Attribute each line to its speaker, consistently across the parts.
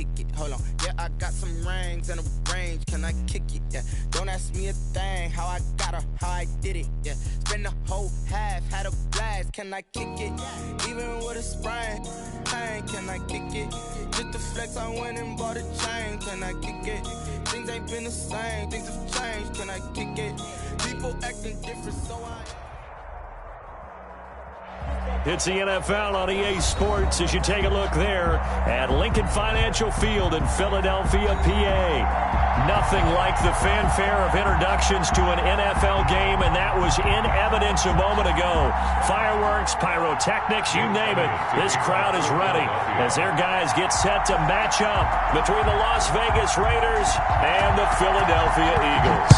Speaker 1: kick it? Hold on. Yeah, I got some rings and a range. Can I kick it? Yeah. Don't ask me a thing. How I got her, how I did it. Yeah. Spend the whole half, had a blast. Can I kick it? Even with a sprain. Pain, can I kick it? Just the flex, I went and bought a chain. Can I kick it? Things ain't been the same. Things have changed. Can I kick it? People acting different, so I...
Speaker 2: It's the NFL on EA Sports as you take a look there at Lincoln Financial Field in Philadelphia, PA. Nothing like the fanfare of introductions to an NFL game, and that was in evidence a moment ago. Fireworks, pyrotechnics, you name it. This crowd is ready as their guys get set to match up between the Las Vegas Raiders and the Philadelphia Eagles.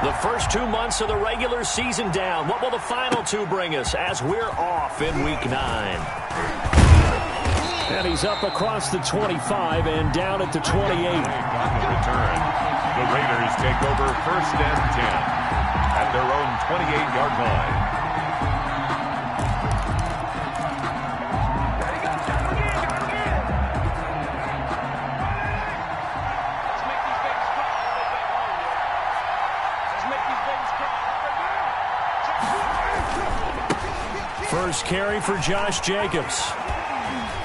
Speaker 2: The first 2 months of the regular season down. What will the final two bring us as we're off in Week 9? And he's up across the 25 and down at the 28.
Speaker 3: On the return, the Raiders take over 1st and 10 at their own 28-yard line.
Speaker 2: First carry for Josh Jacobs.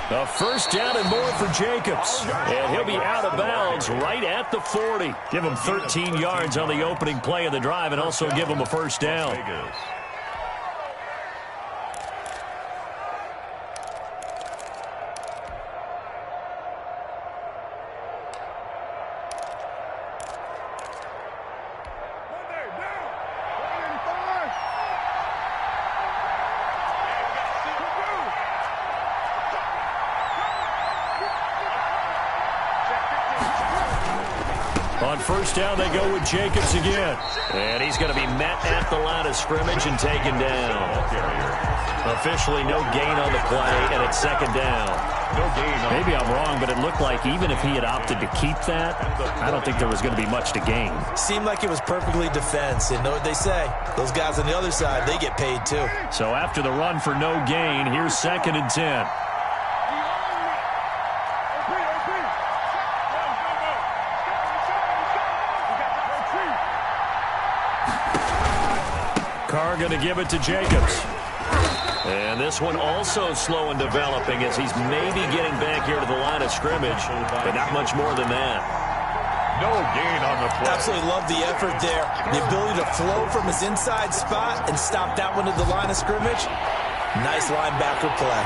Speaker 2: A first down and more for Jacobs. And he'll be out of bounds right at the 40. Give him 13 yards on the opening play of the drive and also give him a first down. On first down, they go with Jacobs again. And he's going to be met at the line of scrimmage and taken down. Officially no gain on the play, and it's second down. Maybe I'm wrong, but it looked like even if he had opted to keep that, I don't think there was going to be much to gain.
Speaker 4: Seemed like it was perfectly defense. And know what they say? Those guys on the other side, they get paid too.
Speaker 2: So after the run for no gain, here's 2nd and 10. Carr going to give it to Jacobs. And this one also slow in developing as he's maybe getting back here to the line of scrimmage, but not much more than that.
Speaker 3: No gain on the play.
Speaker 4: Absolutely love the effort there. The ability to flow from his inside spot and stop that one to the line of scrimmage. Nice linebacker play.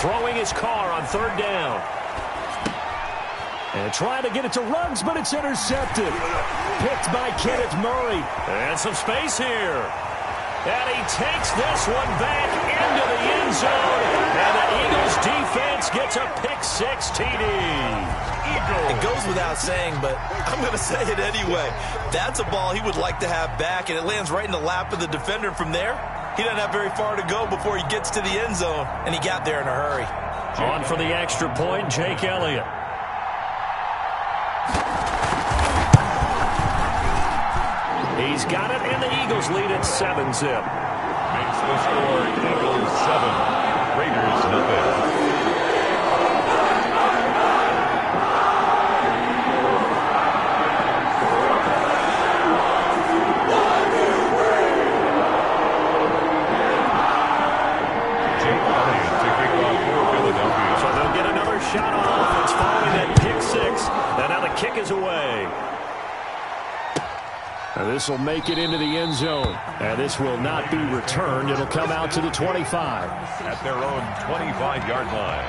Speaker 2: Throwing his Carr on 3rd down. And trying to get it to Ruggs, but it's intercepted. Picked by Kenneth Murray. And some space here. And he takes this one back into the end zone. And the Eagles defense gets a pick-6 TD.
Speaker 4: It goes without saying, but I'm going to say it anyway. That's a ball he would like to have back, and it lands right in the lap of the defender from there. He doesn't have very far to go before he gets to the end zone, and he got there in a hurry.
Speaker 2: On for the extra point, Jake Elliott. He's got it, and the Eagles lead at 7-zip.
Speaker 3: Makes the score Eagles 7, Raiders nothing. Jake Elliott to kick off for Philadelphia.
Speaker 2: So they'll get another shot on offense following that pick-6. And now the kick is away. And this will make it into the end zone. And this will not be returned. It'll come out to the 25.
Speaker 3: At their own 25-yard line.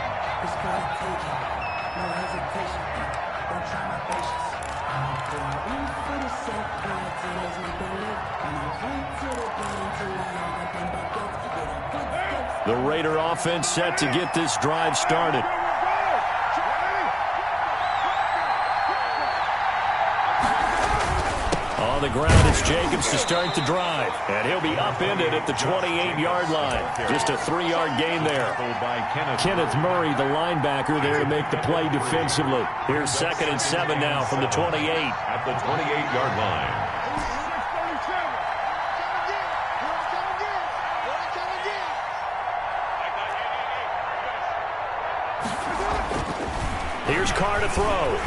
Speaker 2: The Raider offense set to get this drive started. On the ground, it's Jacobs to start the drive. And he'll be upended at the 28-yard line. Just a 3-yard gain there. Kenneth Murray, the linebacker, there to make the play defensively. Here's 2nd and 7 now from the 28.
Speaker 3: At the 28-yard line.
Speaker 2: Here's Carr to throw.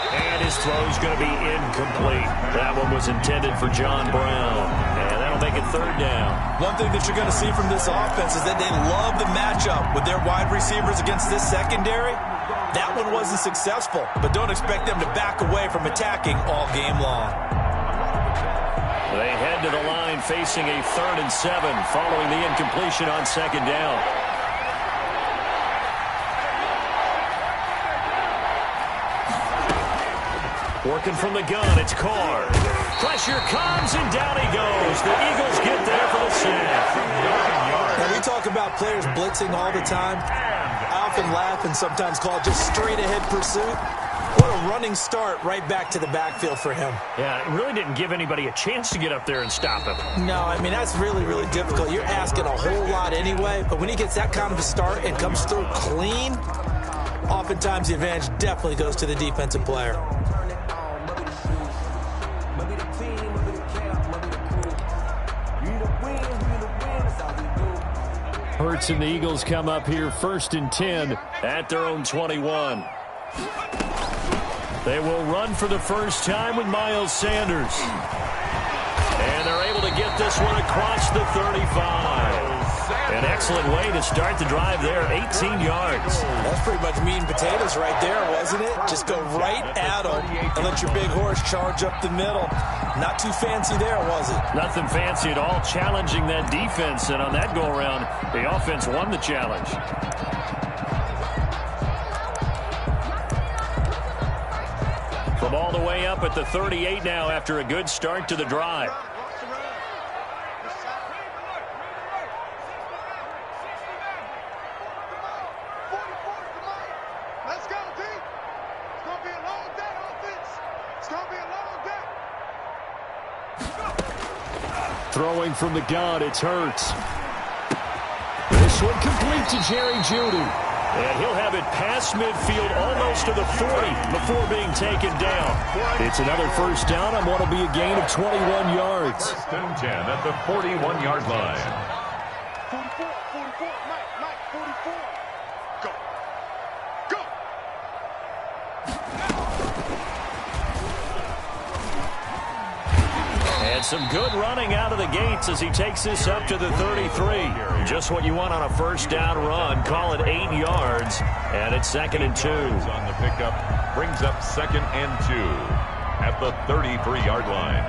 Speaker 2: And his throw's going to be incomplete. That one was intended for John Brown. And that'll make it third down.
Speaker 4: One thing that you're going to see from this offense is that they love the matchup with their wide receivers against this secondary. That one wasn't successful, but don't expect them to back away from attacking all game long.
Speaker 2: They head to the line facing a 3rd and 7 following the incompletion on second down. Working from the gun, it's Carr. Pressure comes, and down he goes. The Eagles get there for the sack.
Speaker 4: Now, we talk about players blitzing all the time. I often laugh and sometimes call it just straight-ahead pursuit. What a running start right back to the backfield for him.
Speaker 2: Yeah, it really didn't give anybody a chance to get up there and stop him.
Speaker 4: No, I mean, that's really, really difficult. You're asking a whole lot anyway, but when he gets that kind of a start and comes through clean, oftentimes the advantage definitely goes to the defensive player.
Speaker 2: Hurts and the Eagles come up here 1st and 10 at their own 21. They will run for the first time with Miles Sanders. And they're able to get this one across the 35. An excellent way to start the drive there, 18 yards.
Speaker 4: That's pretty much meat and potatoes right there, wasn't it? Just go right at them and let your big horse charge up the middle. Not too fancy there, was it?
Speaker 2: Nothing fancy at all, challenging that defense. And on that go-around, the offense won the challenge. From all the way up at the 38 now after a good start to the drive. Throwing from the gun, it's Hurts. This one complete to Jerry Jeudy. And he'll have it past midfield almost to the 40 before being taken down. It's another first down on what will be a gain of 21 yards.
Speaker 3: 1st and 10 at the 41-yard line.
Speaker 5: 44, Mike, 44. Go. Go.
Speaker 2: And some good running out of the gates as he takes this up to the 33. Just what you want on a first down run. Call it 8 yards. And it's 2nd and 2.
Speaker 3: On the pickup, brings up 2nd and 2 at the 33-yard line.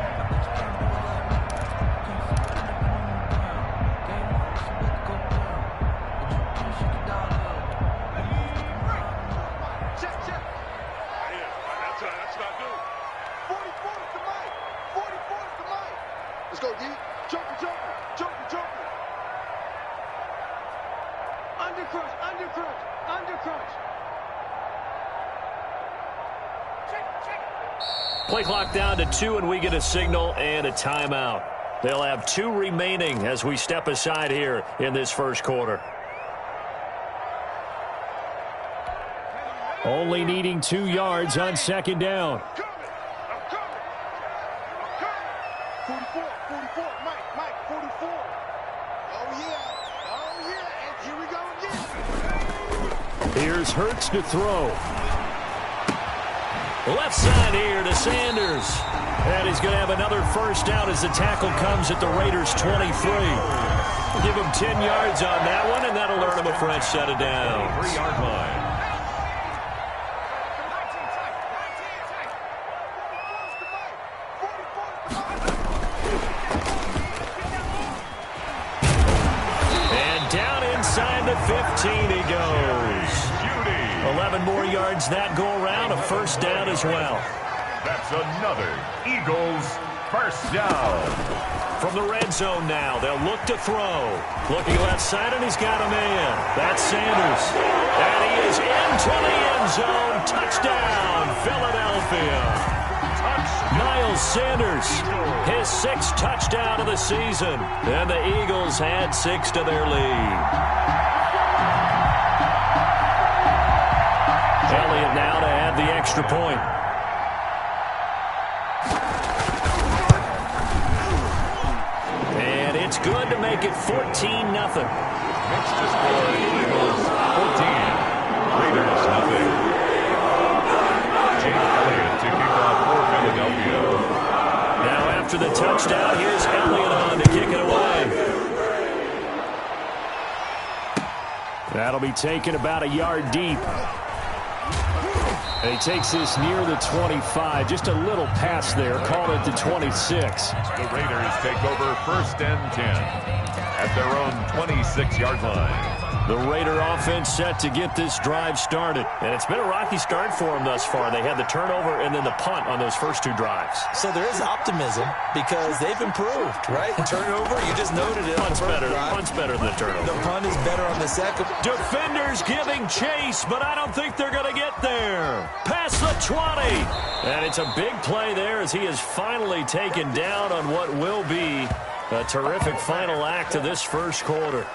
Speaker 5: Let's go, D. Joker. Undercrunch.
Speaker 2: Play clock down to 2, and we get a signal and a timeout. They'll have 2 remaining as we step aside here in this first quarter. Only needing 2 yards on second down.
Speaker 5: I'm coming. 44, Mike, 44. Oh, yeah, and here we go again.
Speaker 2: Here's Hurts to throw. Left side here to Sanders. And he's going to have another first down as the tackle comes at the Raiders' 23. Give him 10 yards on that one, and that'll earn him a fresh set of downs.
Speaker 3: 3-yard line.
Speaker 2: And down inside the 15 he goes. 11 more yards that go around, a first down as well.
Speaker 3: That's another Eagles first down.
Speaker 2: From the red zone now, they'll look to throw. Looking left side, and he's got a man. That's Sanders. And he is into the end zone. Touchdown, Philadelphia. Miles Sanders, his 6th touchdown of the season. And the Eagles add 6 to their lead. Elliott now to add the extra point. And it's good to make it 14-0.
Speaker 3: Next to score, Eagles 14, Raiders 0. Jake Elliott to kick off for Philadelphia.
Speaker 2: Now after the touchdown, here's Elliott on to kick it away. That'll be taken about a yard deep. And he takes this near the 25. Just a little pass there. Call it the 26.
Speaker 3: The Raiders take over 1st and 10 at their own 26-yard line.
Speaker 2: The Raider offense set to get this drive started. And it's been a rocky start for them thus far. They had the turnover and then the punt on those first 2 drives.
Speaker 4: So there is optimism because they've improved, right? Turnover, you just noted it.
Speaker 2: Punt's better than the turnover.
Speaker 4: The punt is better on the second.
Speaker 2: Defenders giving chase, but I don't think they're going to get there. Past the 20. And it's a big play there as he is finally taken down on what will be a terrific final act of this first quarter.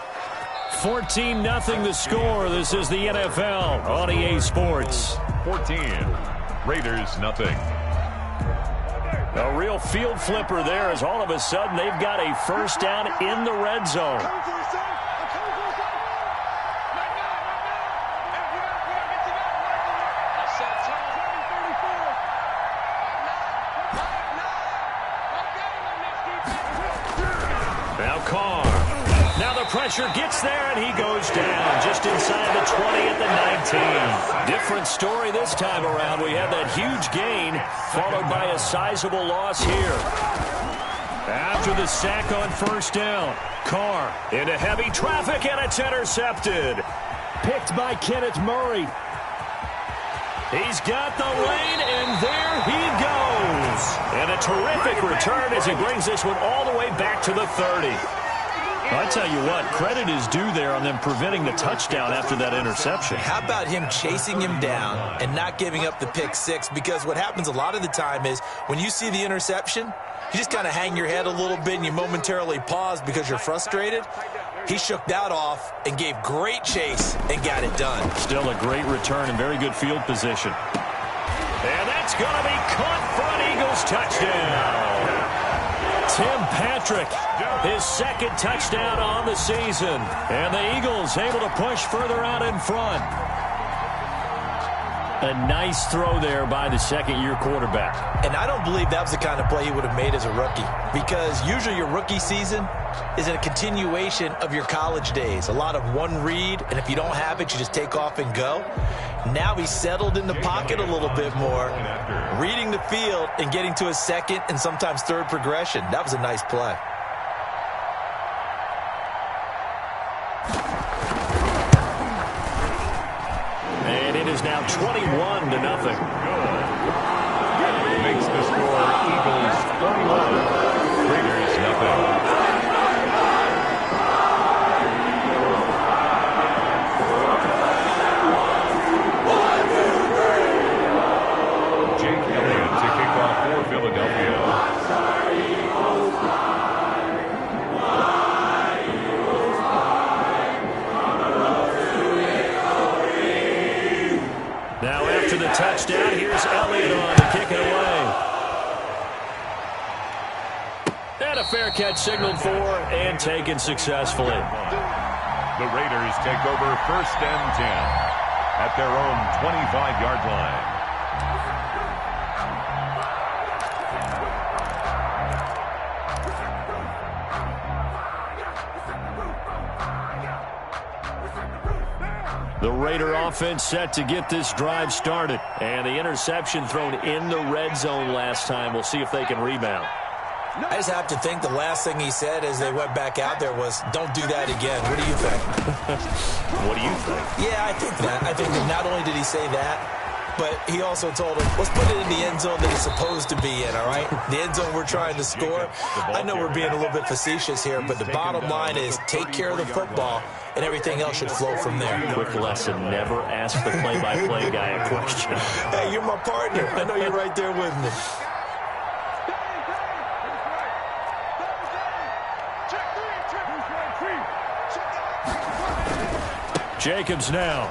Speaker 2: 14-0 the score. This is the NFL on EA Sports.
Speaker 3: 14. Raiders nothing.
Speaker 2: A real field flipper there as all of a sudden they've got a first down in the red zone. Now Carr. Now the pressure gets there, and he goes down just inside the 20 at the 19. Different story this time around. We have that huge gain followed by a sizable loss here. After the sack on first down, Carr into heavy traffic, and it's intercepted. Picked by Kenneth Murray. He's got the lane, and there he goes. And a terrific return as he brings this one all the way back to the 30. I tell you what, credit is due there on them preventing the touchdown after that interception.
Speaker 4: How about him chasing him down and not giving up the pick six? Because what happens a lot of the time is when you see the interception, you just kind of hang your head a little bit and you momentarily pause because you're frustrated. He shook that off and gave great chase and got it done.
Speaker 2: Still a great return and very good field position. And that's going to be caught for an Eagles touchdown. Tim Patrick, his second touchdown on the season. And the Eagles able to push further out in front. A nice throw there by the second-year quarterback.
Speaker 4: And I don't believe that was the kind of play he would have made as a rookie. Because usually your rookie season is a continuation of your college days. A lot of one read, and if you don't have it, you just take off and go. Now he's settled in the pocket a little bit more, reading the field and getting to his second and sometimes third progression. That was a nice play.
Speaker 2: And it is now 21-0.
Speaker 3: Makes the score Eagles 21, Raiders nothing.
Speaker 2: Touchdown. Here's Elliott on to kick it away. And a fair catch signaled for and taken successfully.
Speaker 3: The Raiders take over 1st and 10 at their own 25-yard line.
Speaker 2: The Raider offense set to get this drive started. And the interception thrown in the red zone last time. We'll see if they can rebound.
Speaker 4: I just have to think the last thing he said as they went back out there was, don't do that again. What do you think?
Speaker 2: What do you think?
Speaker 4: Yeah, I think that. I think that not only did he say that, but he also told him, let's put it in the end zone that it's supposed to be in, all right? The end zone we're trying to score. I know we're being a little bit facetious here, but the bottom line is take care of the football, and everything else should flow from there.
Speaker 2: Quick lesson, never ask the play-by-play guy a question.
Speaker 4: Hey, you're my partner. I know you're right there with me.
Speaker 2: Jacobs now.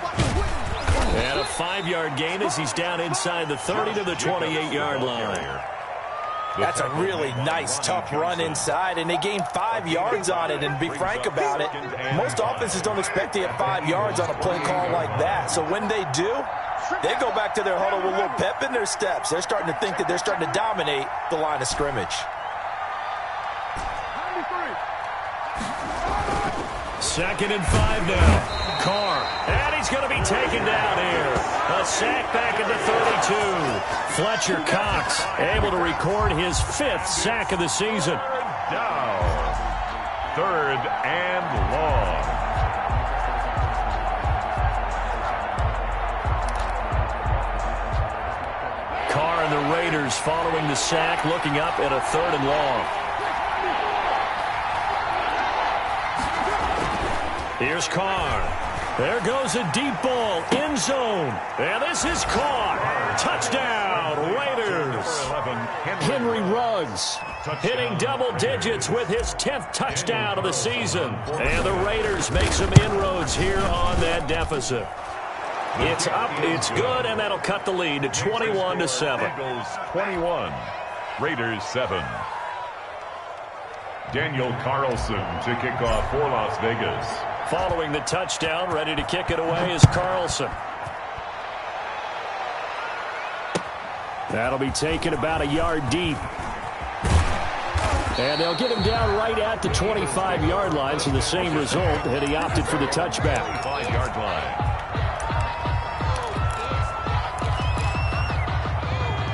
Speaker 2: And a 5-yard gain as he's down inside the 30 to the 28-yard line.
Speaker 4: That's a really nice, tough run inside, and they gained 5 yards on it. And to be frank about it, most offenses don't expect to get 5 yards on a play call like that. So when they do, They go back to their huddle with a little pep in their steps. They're starting to think that they're starting to dominate the line of scrimmage.
Speaker 2: 2nd and 5 now. Carr, and he's going to be taken down here. A sack back at the 32. Fletcher Cox able to record his 5th sack of the season.
Speaker 3: Down. 3rd and long.
Speaker 2: Carr and the Raiders following the sack, looking up at a 3rd and long. Here's Carr. There goes a deep ball, end zone. And this is caught. Touchdown, Raiders. Henry Ruggs hitting double digits with his 10th touchdown of the season. And the Raiders make some inroads here on that deficit. It's up, it's good, and that'll cut the lead to 21-7.
Speaker 3: Eagles 21, Raiders 7. Daniel Carlson to kick off for Las Vegas.
Speaker 2: Following the touchdown, ready to kick it away is Carlson. That'll be taken about a yard deep. And they'll get him down right at the 25-yard line, so the same result had he opted for the touchback.
Speaker 3: 5-yard line.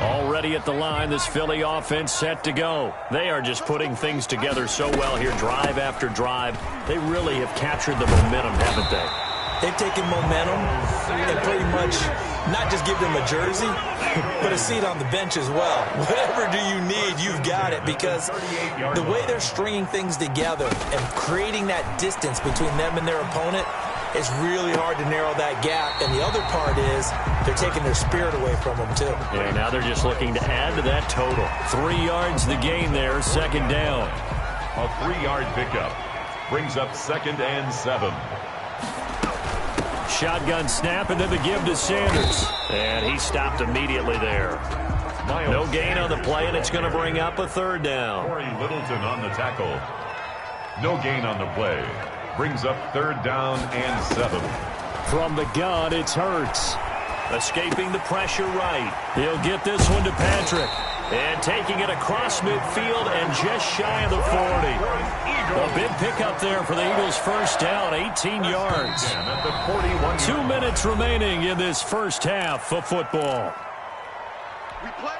Speaker 2: Already at the line, this Philly offense set to go. They are just putting things together so well here, drive after drive. They really have captured the momentum, haven't they?
Speaker 4: They've taken momentum and pretty much not just give them a jersey, but a seat on the bench as well. Whatever do you need, you've got it, because the way they're stringing things together and creating that distance between them and their opponent, it's really hard to narrow that gap. And the other part is they're taking their spirit away from them, too.
Speaker 2: Yeah, now they're just looking to add to that total. 3 yards the gain there, 2nd down.
Speaker 3: A 3-yard pickup brings up 2nd and 7.
Speaker 2: Shotgun snap, and then the give to Sanders. And he stopped immediately there. No gain on the play, and it's going to bring up a 3rd down.
Speaker 3: Corey Littleton on the tackle. No gain on the play. Brings up 3rd down and 7.
Speaker 2: From the gun, it's Hurts. Escaping the pressure right. He'll get this one to Patrick. And taking it across midfield and just shy of the 40. A big pickup there for the Eagles' 1st down, 18 yards. 2 minutes remaining in this first half of football.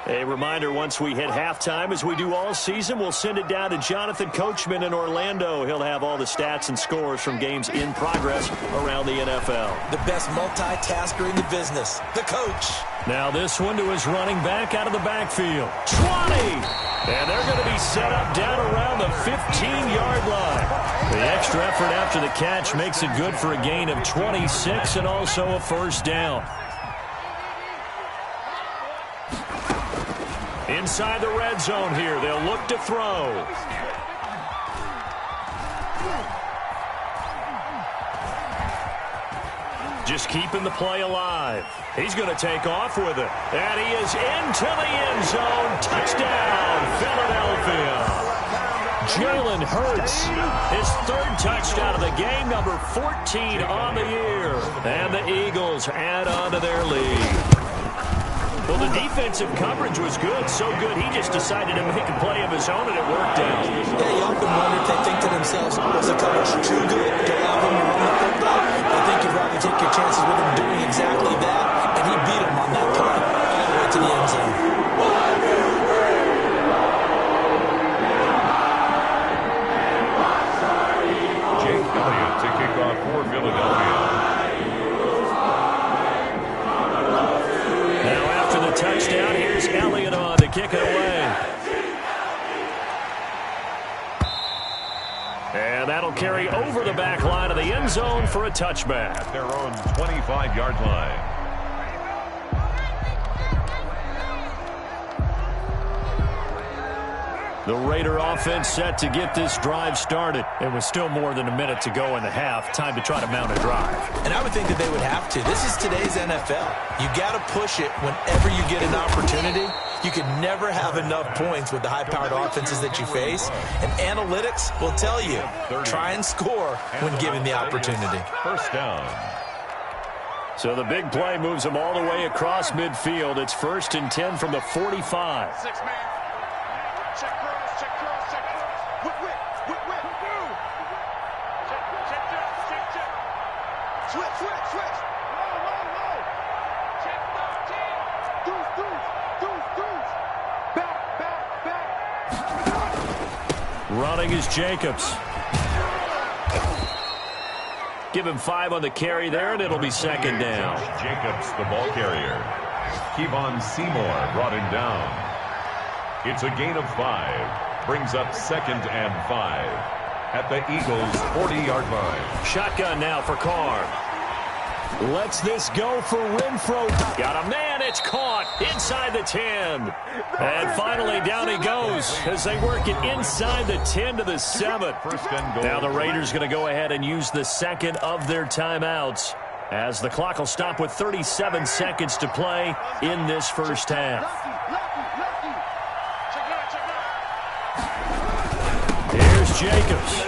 Speaker 2: A reminder, once we hit halftime, as we do all season, we'll send it down to Jonathan Coachman in Orlando. He'll have all the stats and scores from games in progress around the NFL.
Speaker 4: The best multitasker in the business, the coach.
Speaker 2: Now this one to his running back out of the backfield. 20! And they're going to be set up down around the 15-yard line. The extra effort after the catch makes it good for a gain of 26 and also a 1st down. Inside the red zone here, they'll look to throw. Just keeping the play alive. He's going to take off with it. And he is into the end zone. Touchdown, Philadelphia. Jalen Hurts, his 3rd touchdown of the game, number 14 on the year. And the Eagles add on to their lead. Well, the defensive coverage was good, so good he just decided to make a play of his own, and it worked out.
Speaker 4: Yeah, you often wonder if they think to themselves, was the coverage too good to allow him to run the football? I think you'd rather take your chances with him doing exactly that, and he beat him on that play all the way to the end zone.
Speaker 3: Jake Elliott to kick off for Philadelphia.
Speaker 2: Touchdown. Here's Elliott on to kick it away. And that'll carry over the back line of the end zone for a touchback.
Speaker 3: At their own 25-yard line.
Speaker 2: The Raider offense set to get this drive started. It was still more than a minute to go in the half. Time to try to mount a drive.
Speaker 4: And I would think that they would have to. This is today's NFL. You got to push it whenever you get an opportunity. You can never have enough points with the high-powered offenses that you face. And analytics will tell you, try and score when given the opportunity.
Speaker 3: 1st down.
Speaker 2: So the big play moves them all the way across midfield. It's 1st and 10 from the 45.
Speaker 5: 6 man. Check cross, check cross, check cross. Whip. Check. Switch. Low. Check 13. Deuce. Back.
Speaker 2: Running is Jacobs. Give him 5 on the carry there, and it'll be 2nd down.
Speaker 3: Jacobs, the ball carrier. Kevon Seymour brought him down. It's a gain of 5. Brings up 2nd and 5 at the Eagles' 40-yard line.
Speaker 2: Shotgun now for Carr. Lets this go for Renfro. Got a man. It's caught inside the 10. And finally down he goes as they work it inside the 10 to the 7. Now the Raiders going to go ahead and use the 2nd of their timeouts as the clock will stop with 37 seconds to play in this first half. Here's Jacobs.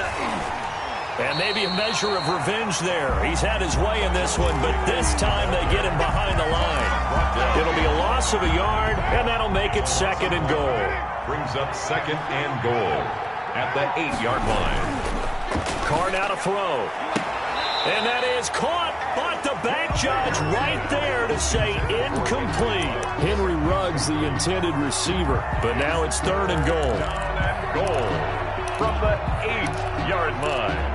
Speaker 2: And maybe a measure of revenge there. He's had his way in this one, but this time they get him behind the line. It'll be a loss of a yard, and that'll make it 2nd and goal.
Speaker 3: Brings up 2nd and goal at the 8-yard line.
Speaker 2: Carr now to throw. And that is caught, but the back judge right there to say incomplete. Henry Ruggs, the intended receiver, but now it's 3rd and goal.
Speaker 3: Goal from the 8-yard line.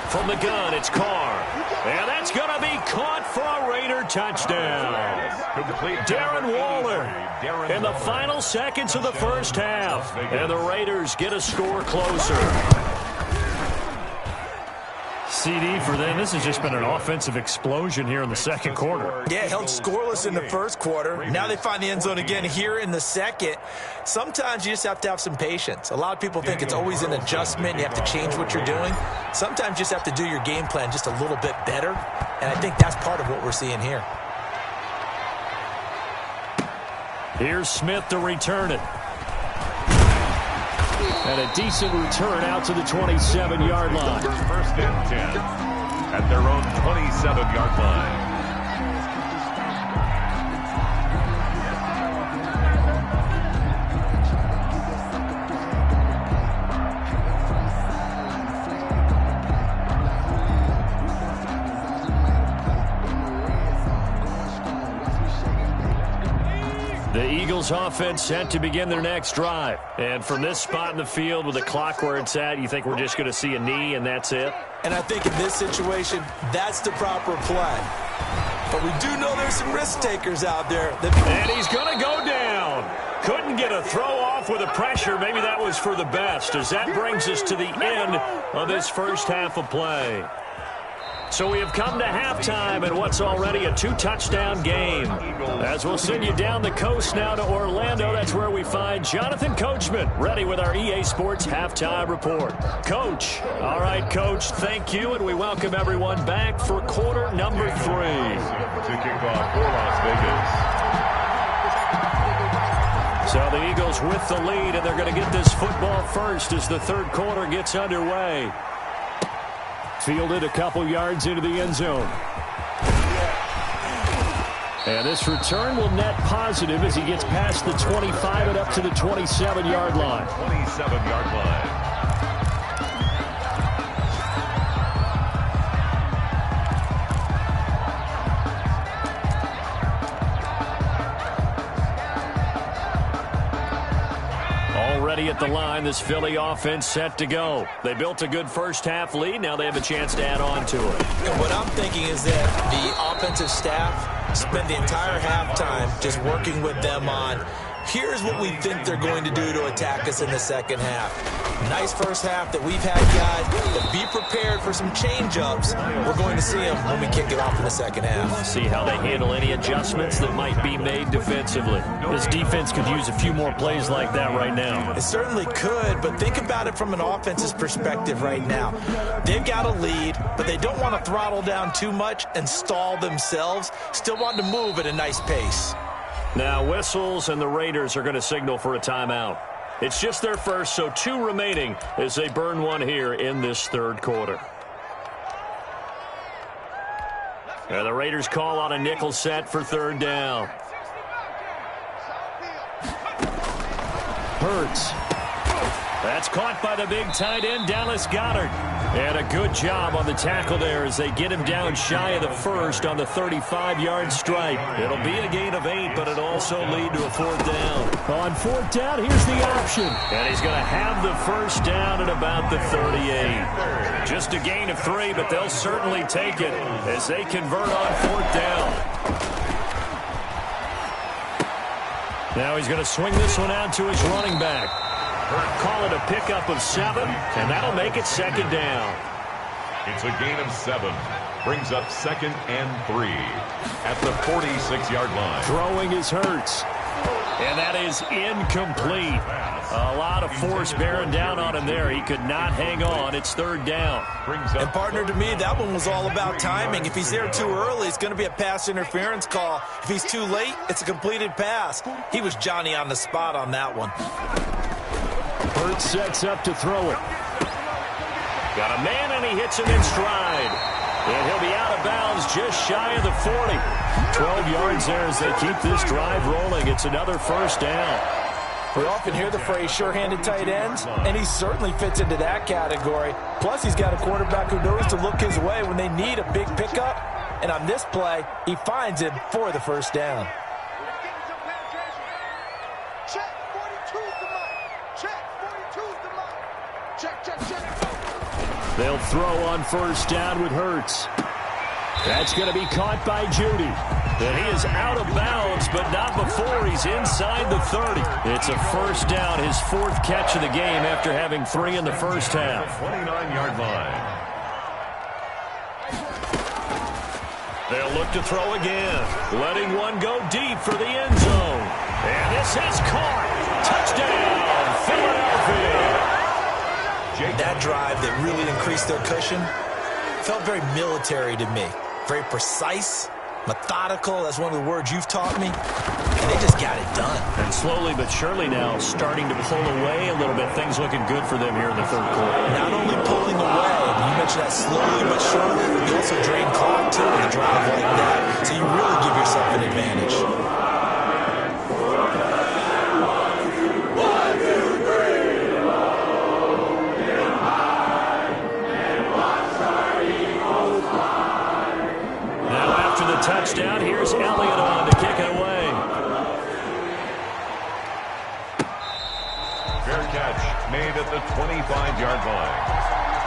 Speaker 2: From the gun, it's Carr. And that's going to be caught for a Raider touchdown. Darren Waller in the final seconds of the first half. And the Raiders get a score closer. CD for them. This has just been an offensive explosion here in the second quarter.
Speaker 4: Yeah, held scoreless in the first quarter. Now they find the end zone again here in the second. Sometimes you just have to have some patience. A lot of people think it's always an adjustment. You have to change what you're doing. Sometimes you just have to do your game plan just a little bit better. And I think that's part of what we're seeing here.
Speaker 2: Here's Smith to return it. And a decent return out to the 27-yard line.
Speaker 3: 1st and 10 at their own 27-yard line.
Speaker 2: The Eagles offense set to begin their next drive. And from this spot in the field with the clock where it's at, you think we're just going to see a knee and that's it?
Speaker 4: And I think in this situation, that's the proper play. But we do know there's some risk takers out there.
Speaker 2: And he's going to go down. Couldn't get a throw off with the pressure. Maybe that was for the best, as that brings us to the end of this first half of play. So we have come to halftime in what's already a 2-touchdown game. As we'll send you down the coast now to Orlando, that's where we find Jonathan Coachman, ready with our EA Sports Halftime Report. Coach. All right, Coach, thank you, and we welcome everyone back for quarter number 3.
Speaker 3: To kick off for Las Vegas.
Speaker 2: So the Eagles with the lead, and they're going to get this football first as the third quarter gets underway. Fielded a couple yards into the end zone. And this return will net positive as he gets past the 25 and up to the 27-yard line.
Speaker 3: 27-yard line.
Speaker 2: Already at the line, this Philly offense set to go. They built a good first half lead. Now they have a chance to add on to it.
Speaker 4: And what I'm thinking is that the offensive staff spent the entire halftime just working with them on, here's what we think they're going to do to attack us in the second half. Nice first half that we've had, guys. The be prepared for some change-ups. We're going to see them when we kick it off in the second half.
Speaker 2: See how they handle any adjustments that might be made defensively. This defense could use a few more plays like that right now.
Speaker 4: It certainly could, but think about it from an offense's perspective right now. They've got a lead, but they don't want to throttle down too much and stall themselves. Still want to move at a nice pace.
Speaker 2: Now whistles, and the Raiders are going to signal for a timeout. It's just their first, so 2 remaining as they burn one here in this third quarter. And the Raiders call on a nickel set for third down. Hurts. That's caught by the big tight end, Dallas Goedert. And a good job on the tackle there as they get him down shy of the first on the 35-yard stripe. It'll be a gain of 8, but it'll also lead to a fourth down. On fourth down, here's the option. And he's going to have the first down at about the 38. Just a gain of 3, but they'll certainly take it as they convert on fourth down. Now he's going to swing this one out to his running back. Call it a pickup of 7, and that'll make it second down.
Speaker 3: It's a gain of 7. Brings up second and 3 at the 46-yard line.
Speaker 2: Throwing is Hurts. And that is incomplete. A lot of force bearing down on him there. He could not hang on. It's third down.
Speaker 4: And partner, to me, that one was all about timing. If he's there too early, it's going to be a pass interference call. If he's too late, it's a completed pass. He was Johnny on the spot on that one.
Speaker 2: Hurts sets up to throw it. Got a man, and he hits him in stride. And he'll be out of bounds just shy of the 40. 12 yards there as they keep this drive rolling. It's another first down.
Speaker 4: We often hear the phrase sure-handed tight ends, and he certainly fits into that category. Plus, he's got a quarterback who knows to look his way when they need a big pickup. And on this play, he finds him for the first down.
Speaker 2: They'll throw on first down with Hurts. That's going to be caught by Judy. And he is out of bounds, but not before he's inside the 30. It's a first down, his 4th catch of the game after having 3 in the first half.
Speaker 3: 29-yard line.
Speaker 2: They'll look to throw again, letting one go deep for the end zone. And this is caught. Touchdown, Philadelphia.
Speaker 4: That drive that really increased their cushion felt very military to me. Very precise, methodical. That's one of the words you've taught me. And they just got it done.
Speaker 2: And slowly but surely now starting to pull away a little bit. Things looking good for them here in the third quarter.
Speaker 4: Not only pulling away, you mentioned that slowly but surely, you also drain clock too with a drive like that. So you really give yourself an advantage.
Speaker 2: Touchdown. Here's Elliott on to kick it away.
Speaker 3: Fair catch made at the 25-yard line.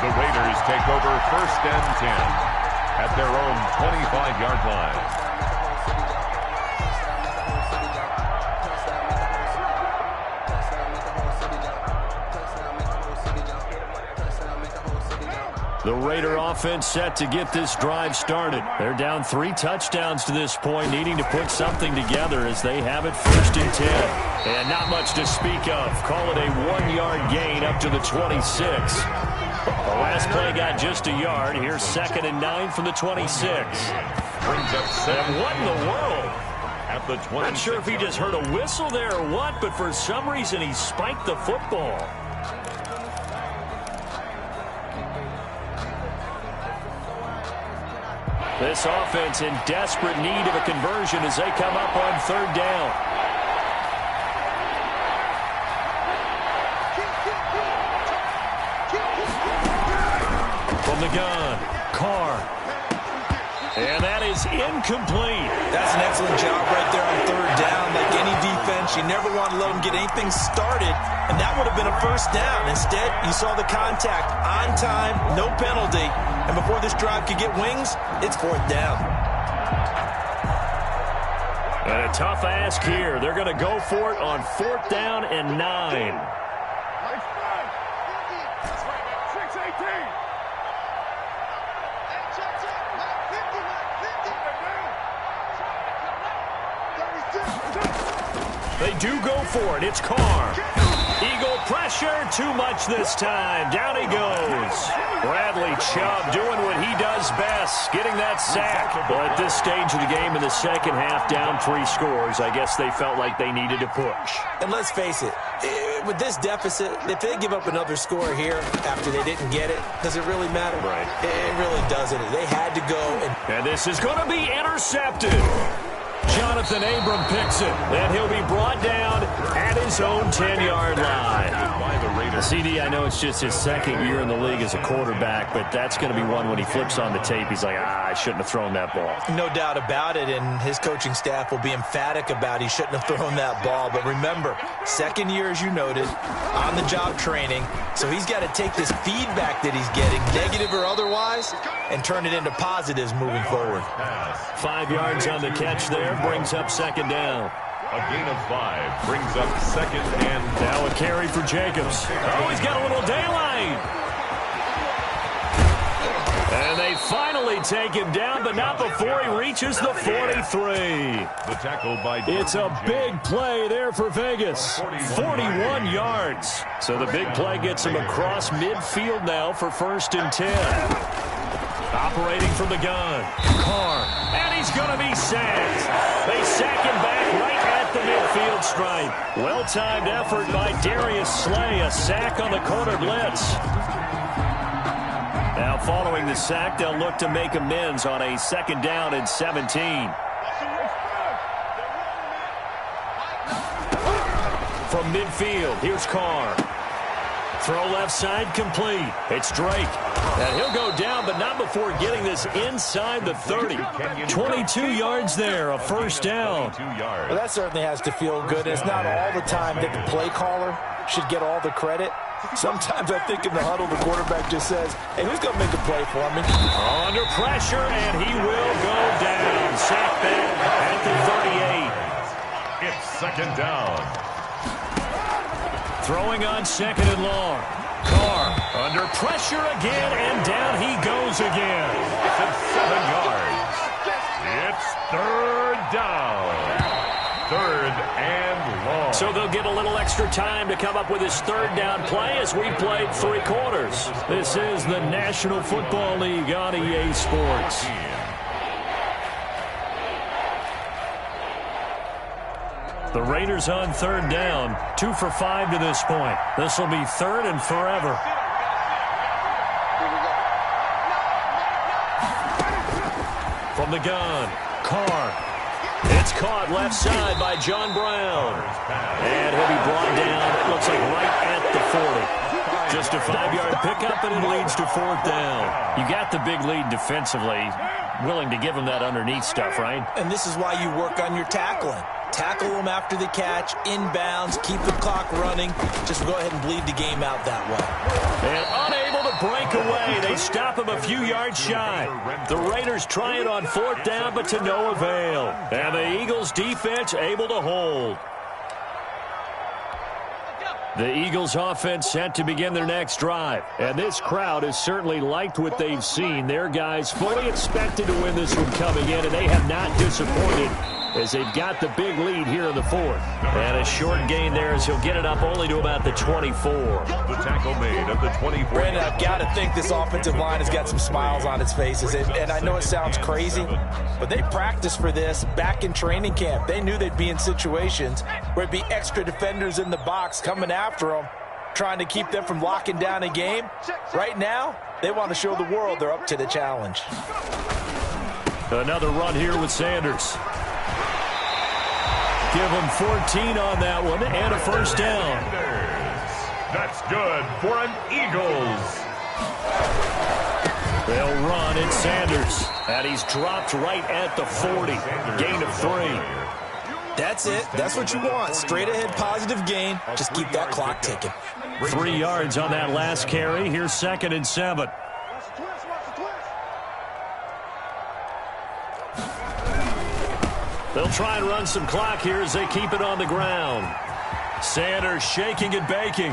Speaker 3: The Raiders take over first and 10 at their own 25-yard line.
Speaker 2: The Raider offense set to get this drive started. They're down 3 touchdowns to this point, needing to put something together as they have it first and 10. And not much to speak of. Call it a 1-yard gain up to the 26. The last play got just a yard. Here's second and 9 from the 26.
Speaker 3: Brings up 7.
Speaker 2: What in the world?
Speaker 3: At the 26.
Speaker 2: Not sure if he just heard a whistle there or what, but for some reason he spiked the football. This offense in desperate need of a conversion as they come up on third down. From the gun, Carr. And that is incomplete.
Speaker 4: That's an excellent job right there on third down. Like any defense, you never want to let them get anything started, and that would have been a first down. Instead, you saw the contact on time, no penalty, and before this drive could get wings, it's fourth down.
Speaker 2: And a tough ask here. They're going to go for it on fourth down and 9. do go for it. It's Carr. Eagle pressure, too much this time. Down he goes. Bradley Chubb doing what he does best, getting that sack. Well, at this stage of the game in the second half, down 3 scores, I guess they felt like they needed to push.
Speaker 4: And let's face it, with this deficit, if they give up another score here after they didn't get it, does it really matter?
Speaker 2: Right.
Speaker 4: It really doesn't. They had to go.
Speaker 2: And this is going to be intercepted. Jonathan Abram picks it. Then he'll be brought down at his own 10-yard line. CD, I know it's just his second year in the league as a quarterback, but that's going to be one when he flips on the tape. He's like, I shouldn't have thrown that ball.
Speaker 4: No doubt about it, and his coaching staff will be emphatic about he shouldn't have thrown that ball. But remember, second year, as you noted, on-the-job training, so he's got to take this feedback that he's getting, negative or otherwise, and turn it into positives moving forward.
Speaker 2: 5 yards on the catch there, brings up second down.
Speaker 3: A gain of 5 brings up second and
Speaker 2: now a carry for Jacobs. Oh, he's got a little daylight. And they finally take him down, but not before he reaches the 43.
Speaker 3: The tackle by
Speaker 2: it's a big play there for Vegas. 41 yards. So the big play gets him across midfield now for 1st and 10. Operating from the gun. Carr. And he's going to be sacked. They sack him back right at the midfield stripe. Well-timed effort by Darius Slay. A sack on the corner blitz. Now following the sack, they'll look to make amends on a 2nd down and 17. From midfield, here's Carr. Throw left side complete. It's Drake. And he'll go down, but not before getting this inside the 30. 22 yards there, a 1st down.
Speaker 4: Well, that certainly has to feel good. It's not all the time that the play caller should get all the credit. Sometimes I think in the huddle, the quarterback just says, hey, who's going to make a play for me?
Speaker 2: Under pressure, and he will go down. Sacked back at the 38.
Speaker 3: It's 2nd down.
Speaker 2: Throwing on 2nd and long. Carr under pressure again, and down he goes again.
Speaker 3: It's 7 yards. It's 3rd down. 3rd and long.
Speaker 2: So they'll get a little extra time to come up with his 3rd down play as we played 3 quarters. This is the National Football League on EA Sports. The Raiders on 3rd down, 2 for 5 to this point. This will be 3rd and forever. From the gun, Carr. It's caught left side by John Brown. And he'll be brought down, it looks like right at the 40. Just a 5-yard pickup, and it leads to 4th down. You got the big lead defensively. Willing to give him that underneath stuff, right?
Speaker 4: And this is why you work on your tackling. Tackle them after the catch, inbounds, keep the clock running. Just go ahead and bleed the game out that way.
Speaker 2: And unable to break away. They stop him a few yards shy. The Raiders try it on 4th down, but to no avail. And the Eagles defense able to hold. The Eagles offense set to begin their next drive. And this crowd has certainly liked what they've seen. Their guys fully expected to win this one coming in, and they have not disappointed as they've got the big lead here in the 4th. And a short gain there as he'll get it up only to about the 24.
Speaker 3: The tackle made at the 24.
Speaker 4: Brandon, I've got to think this offensive line has got some smiles on its faces. And I know it sounds crazy, but they practiced for this back in training camp. They knew they'd be in situations where it'd be extra defenders in the box coming after them, trying to keep them from locking down a game. Right now, they want to show the world they're up to the challenge.
Speaker 2: Another run here with Sanders. Give him 14 on that one and a 1st down.
Speaker 3: That's good for an Eagles.
Speaker 2: They'll run. It's Sanders. And he's dropped right at the 40. Gain of 3.
Speaker 4: That's it. That's what you want. Straight ahead positive gain. Just keep that clock ticking.
Speaker 2: 3 yards on that last carry. Here's 2nd and 7. They'll try and run some clock here as they keep it on the ground. Sanders shaking and baking.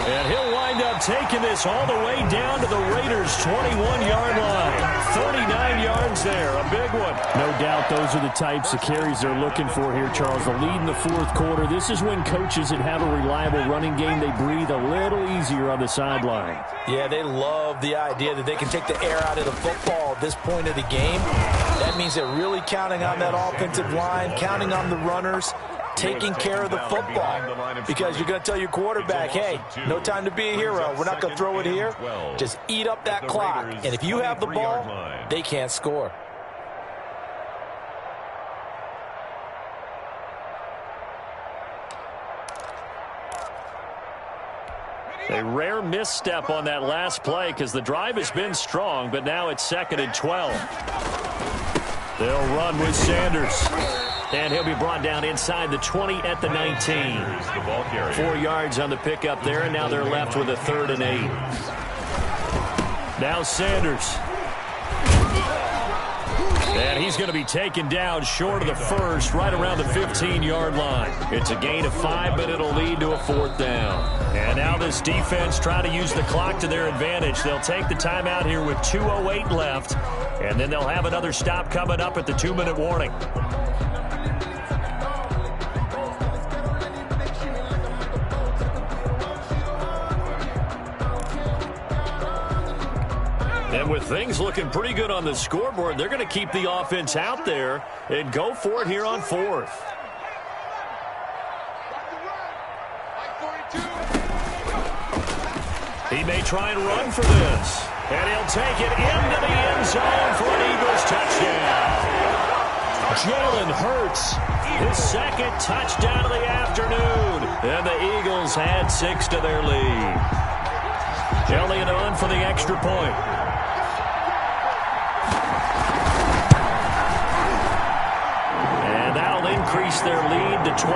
Speaker 2: And he'll wind up taking this all the way down to the Raiders' 21-yard line. 39 yards there, a big one.
Speaker 6: No doubt those are the types of carries they're looking for here, Charles. The lead in the fourth quarter. This is when coaches that have a reliable running game, they breathe a little easier on the sideline.
Speaker 4: Yeah, they love the idea that they can take the air out of the football at this point of the game. That means they're really counting on that offensive line, counting on the runners, taking care of the football, because you're going to tell your quarterback, hey, no time to be a hero. We're not going to throw it here. Just eat up that clock. And if you have the ball, they can't score.
Speaker 2: A rare misstep on that last play because the drive has been strong, but now it's 2nd and 12. They'll run with Sanders. And he'll be brought down inside the 20 at the 19. 4 yards on the pickup there, and now they're left with a 3rd and 8. Now Sanders. And he's going to be taken down short of the first, right around the 15-yard line. It's a gain of 5, but it'll lead to a 4th down. And now this defense trying to use the clock to their advantage. They'll take the timeout here with 2:08 left, and then they'll have another stop coming up at the 2-minute warning. And with things looking pretty good on the scoreboard, they're going to keep the offense out there and go for it here on 4th. He may try and run for this. And he'll take it into the end zone for an Eagles touchdown. Jalen Hurts, his 2nd touchdown of the afternoon. And the Eagles add 6 to their lead. Elliott on for the extra point. Increase their lead to 28.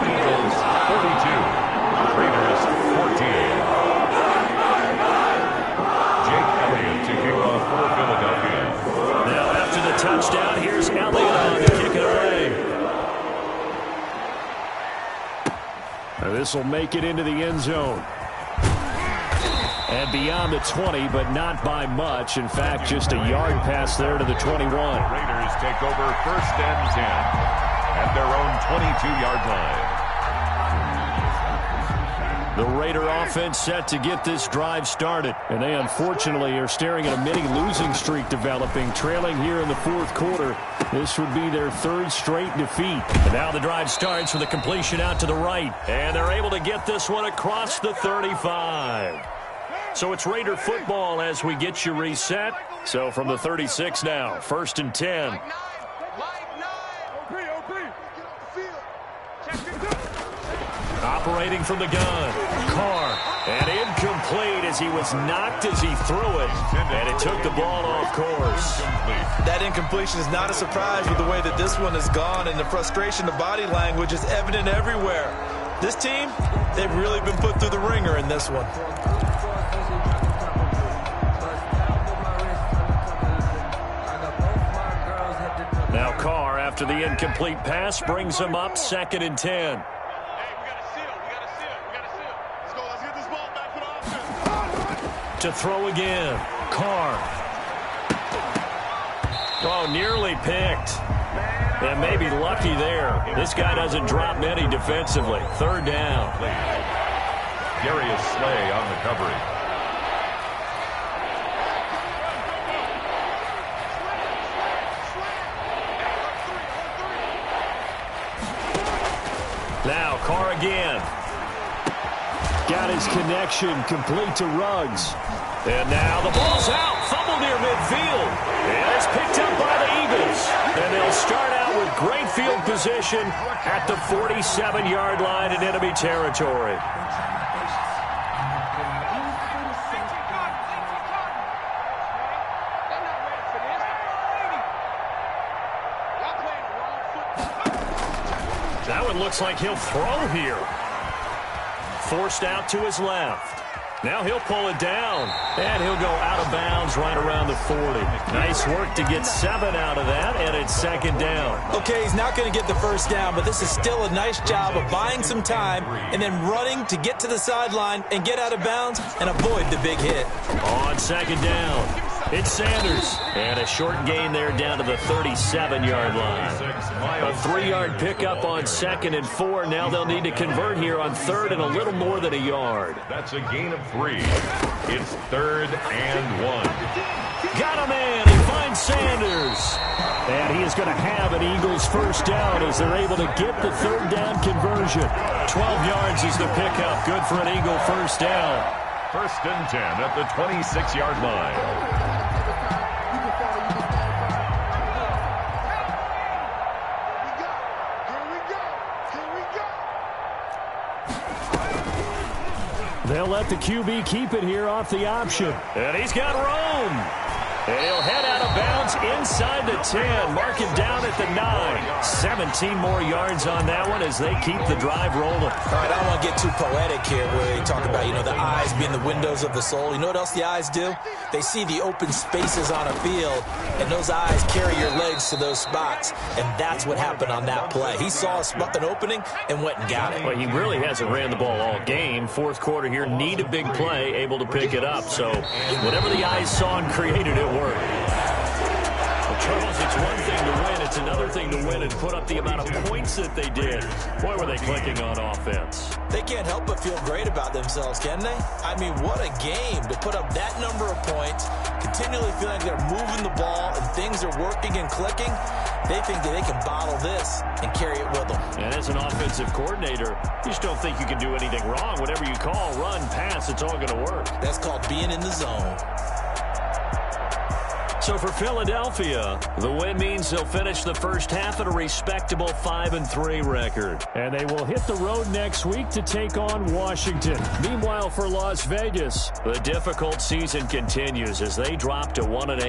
Speaker 3: Eagles 42, Raiders 14. Jake Elliott to kick off for Philadelphia.
Speaker 2: Now after the touchdown, here's Elliott on to kick it away. This will make it into the end zone. And beyond the 20, but not by much. In fact, just a yard pass there to the 21.
Speaker 3: Raiders take over 1st and 10 at their own 22-yard line.
Speaker 2: The Raider offense set to get this drive started. And they unfortunately are staring at a mini losing streak developing, trailing here in the fourth quarter. This would be their 3rd straight defeat. And now the drive starts with a completion out to the right. And they're able to get this one across the 35. So it's Raider football as we get you reset. So from the 36 now, 1st and 10. Operating from the gun, Carr, and incomplete as he was knocked as he threw it, and it took the ball off course.
Speaker 4: That incompletion is not a surprise with the way that this one has gone, and the frustration, the body language is evident everywhere. This team, they've really been put through the ringer in this one.
Speaker 2: Now Carr, after the incomplete pass, brings him up 2nd and 10. To throw again, Carr. Oh, nearly picked. And maybe lucky there. This guy doesn't drop many defensively. 3rd down.
Speaker 3: Darius Slay on the coverage.
Speaker 2: Now Carr again. Got his connection complete to Ruggs. And now the ball's out. Fumble near midfield. And it's picked up by the Eagles. And they'll start out with great field position at the 47-yard line in enemy territory. That one looks like he'll throw here. Forced out to his left. Now he'll pull it down, and he'll go out of bounds right around the 40. Nice work to get 7 out of that, and it's second down.
Speaker 4: Okay, he's not going to get the first down, but this is still a nice job of buying some time and then running to get to the sideline and get out of bounds and avoid the big hit.
Speaker 2: On second down, it's Sanders. And a short gain there down to the 37-yard line. A 3-yard pickup on 2nd and 4. Now they'll need to convert here on 3rd and a little more than a yard.
Speaker 3: That's a gain of 3. It's 3rd and 1.
Speaker 2: Got a man. He finds Sanders. And he is going to have an Eagles first down as they're able to get the 3rd down conversion. 12 yards is the pickup. Good for an Eagle first down.
Speaker 3: 1st and 10 at the 26-yard line.
Speaker 6: They'll let the QB keep it here off the option.
Speaker 2: And he's got room. And he'll head out of bounds inside the 10. Mark him down at the 9. 17 more yards on that one as they keep the drive rolling.
Speaker 4: All right, I don't want to get too poetic here where they talk about, the eyes being the windows of the soul. You know what else the eyes do? They see the open spaces on a field, and those eyes carry your legs to those spots. And that's what happened on that play. He saw an opening and went and got it.
Speaker 2: Well, he really hasn't ran the ball all game. 4th quarter here, need a big play, able to pick it up. So whatever the eyes saw and created, it worked. Well, Charles, it's one thing to win. It's another thing to win and put up the amount of points that they did. Boy, were they clicking on offense.
Speaker 4: They can't help but feel great about themselves, can they? I mean, what a game to put up that number of points, continually feeling like they're moving the ball and things are working and clicking. They think that they can bottle this and carry it with them.
Speaker 2: And as an offensive coordinator, you just don't think you can do anything wrong. Whatever you call, run, pass, it's all going to work.
Speaker 4: That's called being in the zone.
Speaker 2: So for Philadelphia, the win means they'll finish the first half at a respectable 5-3 record.
Speaker 6: And they will hit the road next week to take on Washington. Meanwhile, for Las Vegas,
Speaker 2: the difficult season continues as they drop to 1-8.